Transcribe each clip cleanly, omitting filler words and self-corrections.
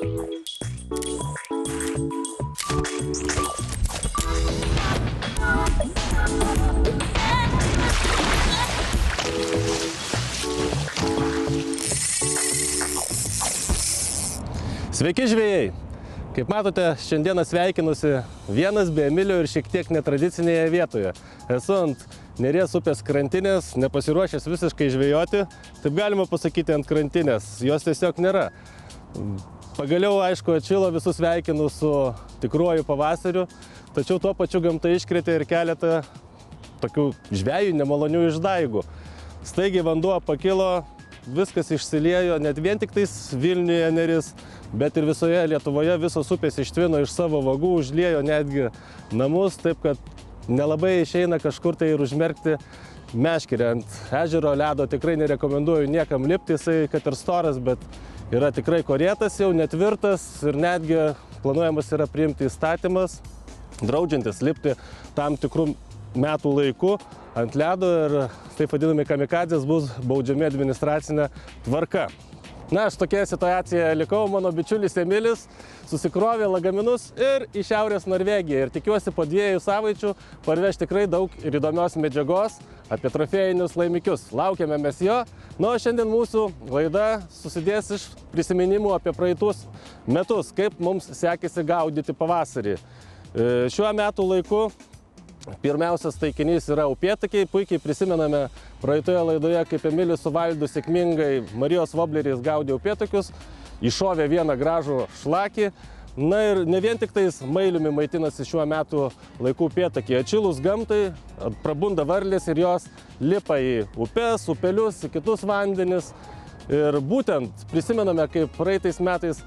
Sveiki žvejai! Kaip matote, šiandieną sveikinusi vienas be Emilio ir šiek tiek netradicinėje vietoje. Esu ant Neries upės krantinės, nepasiruošęs visiškai žvejoti, taip galima pasakyti ant krantinės, jos tiesiog nėra. Pagaliau, aišku, atšilo, visus sveikinu su tikruoju pavasariu, tačiau tuo pačiu gamta iškrėtė ir keletą tokių žvejų nemalonių išdaigų. Staigiai vanduo pakilo, viskas išsiliejo, net vien tik tais Vilniuje Neris, bet ir visoje Lietuvoje visos upės ištvino iš savo vagų, užliejo netgi namus, taip kad nelabai išeina kažkur tai ir užmerkti meškerę. Ant ežero ledo tikrai nerekomenduoju niekam lipti, jisai kad ir storas, bet yra tikrai korėtas jau, netvirtas ir netgi planuojamas yra priimti įstatymas, draudžiantis lipti tam tikrų metų laiku ant ledo ir taip vadinami kamikadzės bus baudžiami administracinė tvarka. Na, aš tokia situacija likau, mano bičiulis Emilis susikrovė lagaminus ir į Šiaurės Norvegiją ir tikiuosi po 2 savaičių parveš tikrai daug ir įdomios medžiagos apie trofėjinius laimikius. Laukiame mes jo. Na, o šiandien mūsų laida susidės iš prisiminimų apie praeitus metus, kaip mums sekėsi gaudyti pavasarį. Šiuo metų laiku pirmiausias taikinys yra upėtakiai. Puikiai prisimename praeitoje laidoje, kaip Emilis su Valdu sėkmingai Marijos vobleriais gaudė upėtakius, iššovė vieną gražų šlakį. Na ir ne vien tik tais mailiumi maitinasi šiuo metu laikų upėtakiai. Atšilus gamtai, prabunda varlės ir jos lipa į upes, upelius, į kitus vandenis. Ir būtent prisimename, kaip praeitais metais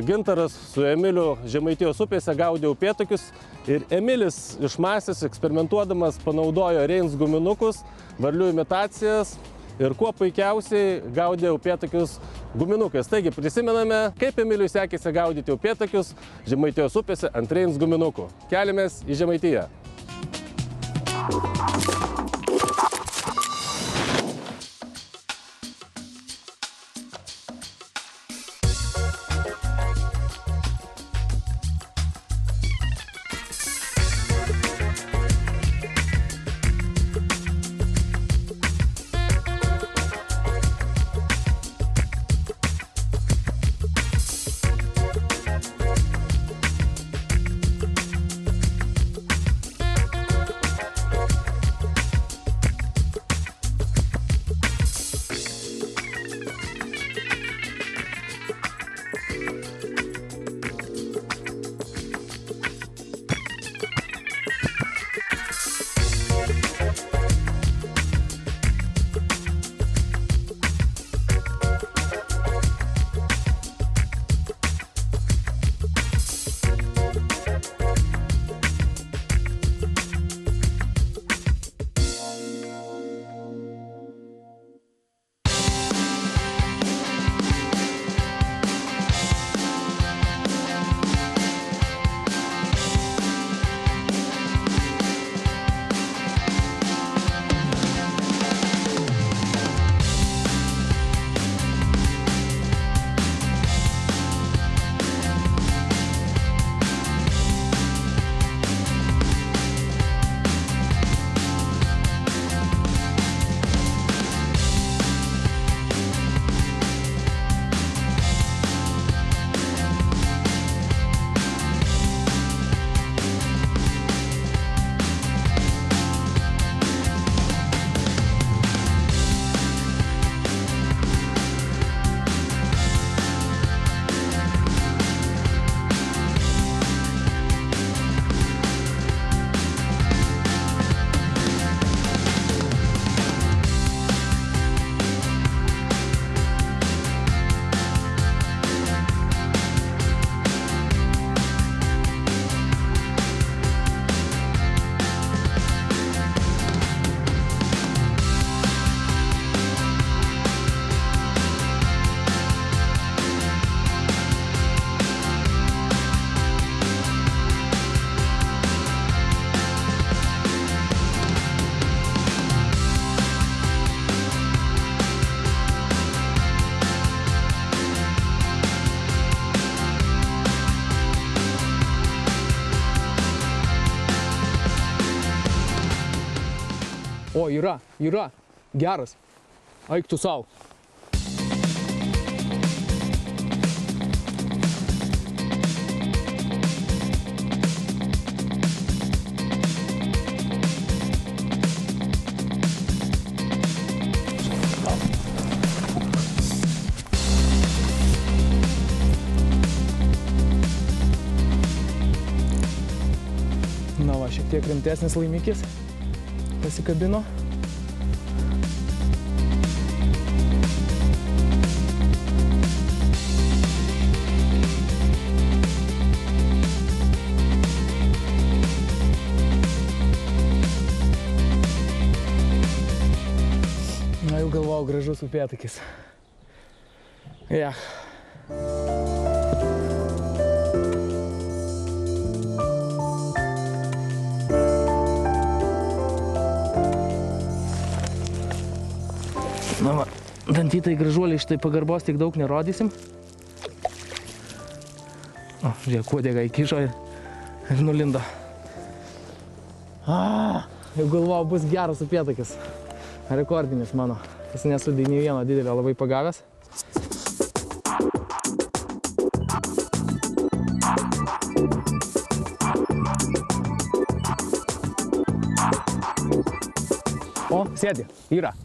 Gintaras su Emiliu Žemaitijos upėse gaudė upėtakius ir Emilis išmąstęs, eksperimentuodamas panaudojo Reins guminukus, varlių imitacijas ir kuo puikiausiai gaudė upėtakius guminukais. Taigi prisimename, kaip Emiliui sekėsi gaudyti upėtakius Žemaitijos upėse ant Reins guminukų. Keliamės į Žemaitiją. O, yra. Geras. Eik tu sau. Na va, šiek tiek rimtesnis laimikis pasikabino. Na, jau galvojau, gražus upėtakis. Na va, dantytai gražuoliai šitai pagarbos tik daug nerodysim. O, žiūrėk, uodegą įkišo ir nulindo. Jau galvojau, bus geras upėtakis. Rekordinis mano. Jis nesu nei vieno didelio labai pagavęs. O, sėdi, yra.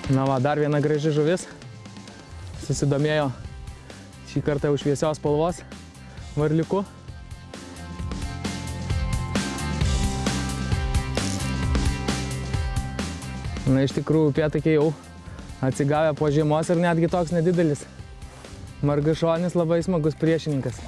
Na va, dar viena graži žuvis. Susidomėjo šį kartą jau šviesios spalvos varliuku. Na, iš tikrųjų, upėtakiai jau atsigavę po žiemos ir netgi toks nedidelis. Margašonis labai smagus priešininkas.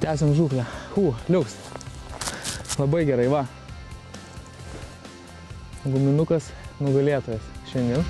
Tęsiam žūklę. Liuks. Labai gerai, va. Guminukas nugalėtojas šiandien.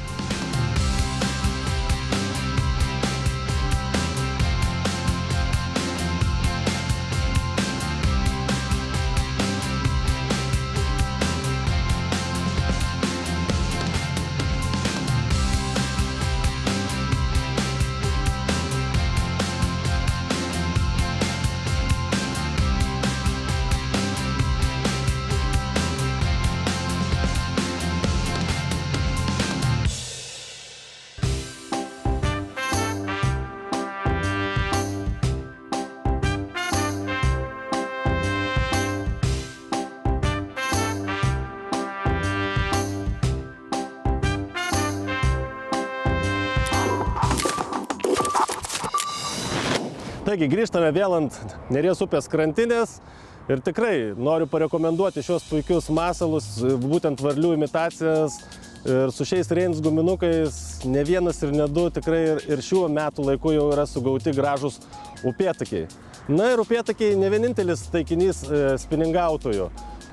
Taigi grįžtame vėl ant Neries upės krantinės ir tikrai noriu parekomenduoti šios puikius masalus, būtent varlių imitacijas ir su šiais Reins guminukais ne vienas ir ne du tikrai ir šiuo metų laiku jau yra sugauti gražus upėtakiai. Na ir upėtakiai ne vienintelis taikinys spiningautojų.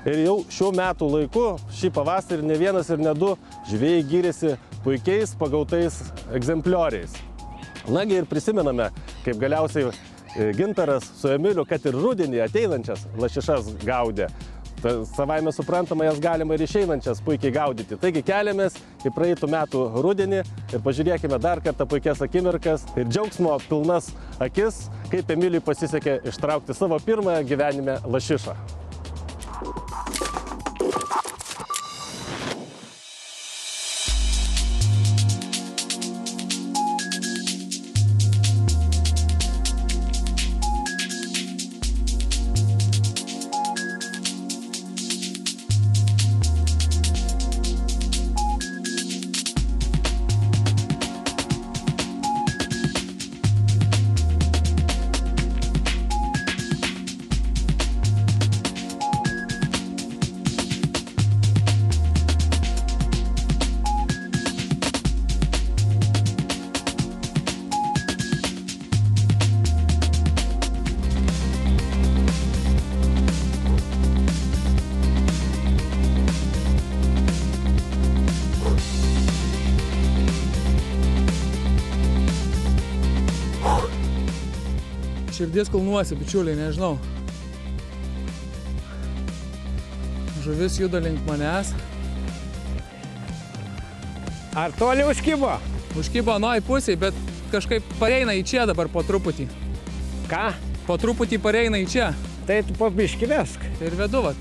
Ir jau šiuo metų laiku, šį pavasarį ne vienas ir ne du žvejai gyrėsi puikiais pagautais egzemplioriais. Nagi ir prisimename, kaip galiausiai Gintaras su Emiliu, kad ir rudenį ateinančias lašišas gaudė. Savaime suprantama, jas galima ir išeinančias puikiai gaudyti. Taigi keliamės į praeitų metų rudenį ir pažiūrėkime dar kartą puikias akimirkas ir džiaugsmo pilnas akis, kaip Emiliui pasisekė ištraukti savo pirmąją gyvenime lašišą. Širdis kulnuosi, bičiuliai, nežinau. Žuvis juda link manęs. Ar toli užkibo? Užkibo anoj pusiai, bet kažkaip pareina į čia dabar po truputį. Ką? Po truputį pareina į čia. Tai tu po biškį vesk. Ir vedu, vat.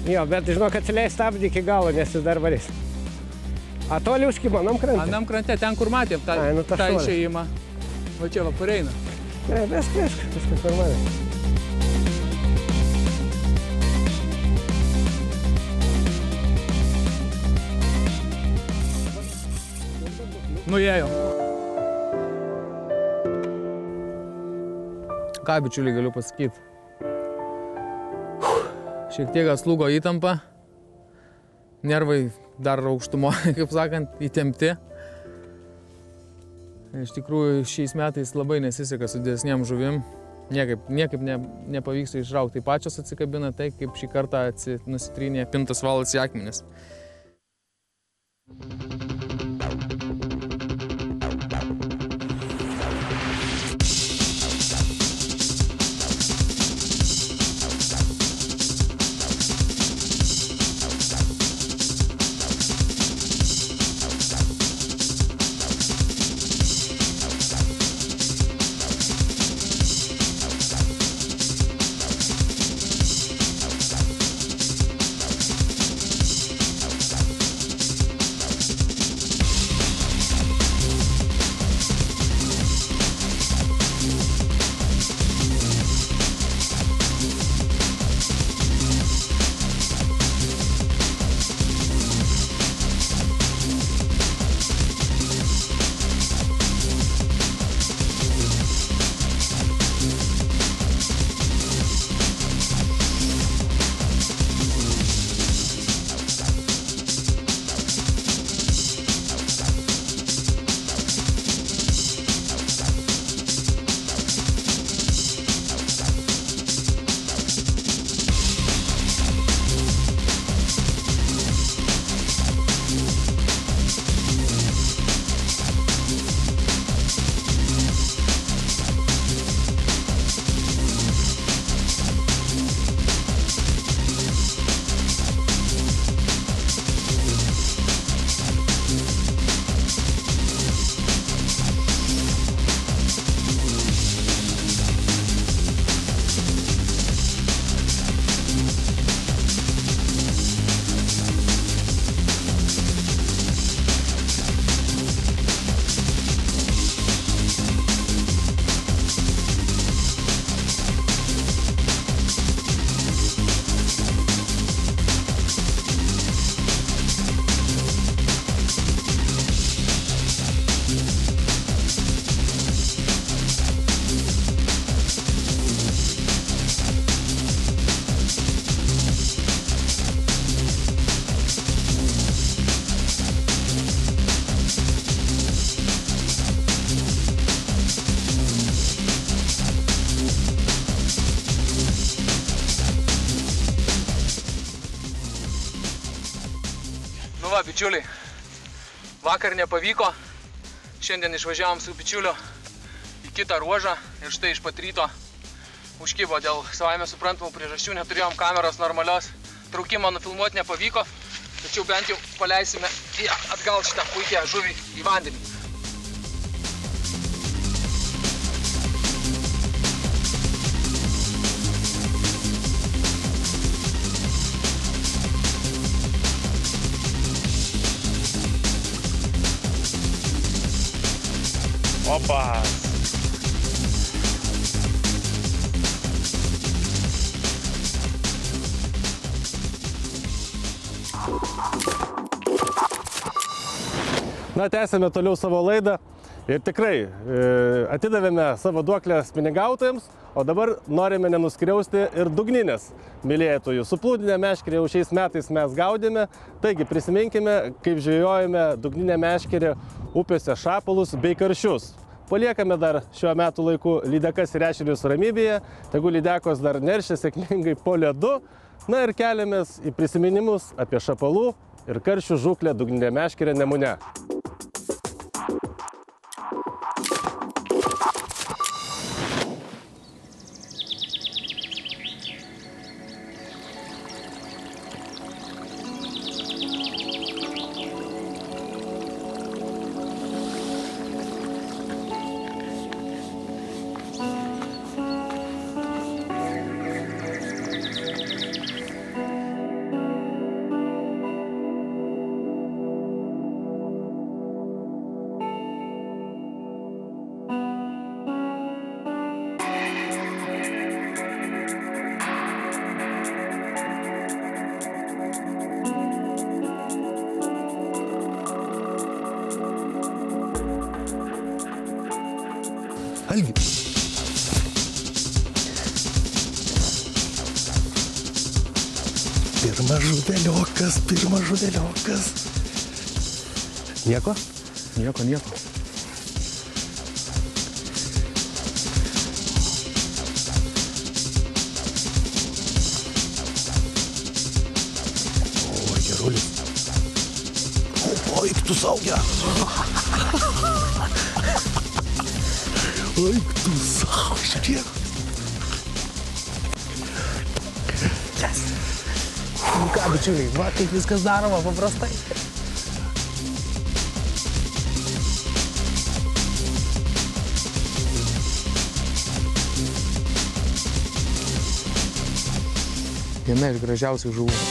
Jo, bet žinok, atsileis stabdį iki galo, nes jis dar varys. A toli užkibo, anam krante? Anam krante, ten kur matėm tą Ai, nu tas šuolis. išėjimą. Va čia va pareina. Ne, vesk, viskas normaliai. Nuėjo. Ką, bičiuliai, galiu pasakyti? Šiek tiek atslūgo įtampa. Nervai dar aukštumo, kaip sakant, įtempti. Iš tikrųjų, šiais metais labai nesiseka su didesnėm žuvim. Niekaip nepavyksta išraukti. Tai pačios atsikabina tai, kaip šį kartą nusitrynė pintas valas į akmenis. Va, bičiuliai, vakar nepavyko, šiandien išvažiavom su bičiuliu į kitą ruožą ir štai iš pat ryto užkibo dėl savaime suprantamų priežasčių, neturėjom kameros normalios, traukimo nufilmuoti nepavyko, tačiau bent jau paleisime atgal šitą puikią žuvį į vandenį. Opa! Na, tęsime toliau savo laidą ir tikrai atidavėme savo duoklę spiningautojams, o dabar norime nenuskriausti ir dugninės mylėtojų. Suplūdinę meškerę jau šiais metais mes gaudėme, taigi prisiminkime, kaip žvejojame dugninę meškerę upėse šapalus bei karšius. Paliekame dar šiuo metų laiku lydekas ir ešerius ramybėje, tegu lydekos dar neršia sėkmingai po ledu, na ir keliamės į prisiminimus apie šapalų ir karšių žūklę dugninę meškerę Nemune. Algi. Pirmas žuveliokas. Nieko? Nieko. O, gerulis. O, eik tu saugia. Eik tu saugia. Žiūrėk. Ką, bičiuliai, va, kaip viskas daroma paprastai. Viena iš gražiausių žuvų.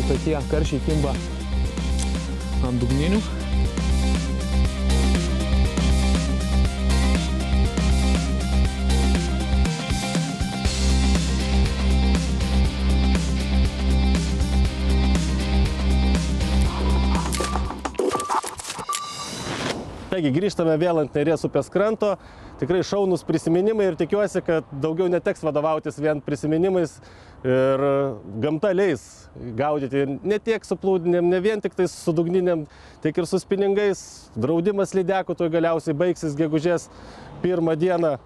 Tokie karšiai kimba ant dugninių. Taigi grįžtame vėl ant Neries upės kranto. Tikrai šaunūs prisiminimai ir tikiuosi, kad daugiau neteks vadovautis vien prisiminimais ir gamta leis gaudyti ne tiek su plūdinėm, ne vien tik tai su dugniniam, tiek ir su spiningais. Draudimas lydekų tuoj galiausiai baigsis gegužės 1 dieną.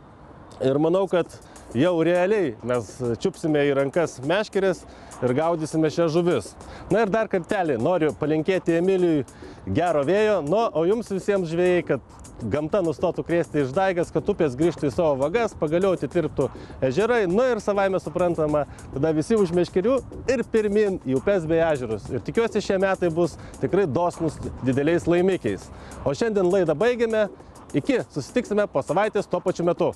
Ir manau, kad jau realiai mes čiupsime į rankas meškeres ir gaudysime šias žuvis. Na ir dar kartelį noriu palinkėti Emilijui gero vėjo, o jums visiems žvejai, kad gamta nustotų krėsti išdaigas, kad upės grįžtų į savo vagas, pagaliau atitirptų ežerai, ir savaime suprantama, tada visi už meškerių ir pirmin į upes bei ežerus. Ir tikiuosi, šie metai bus tikrai dosnūs dideliais laimikiais. O šiandien laidą baigiame. Iki, susitiksime po savaitės tuo pačiu metu.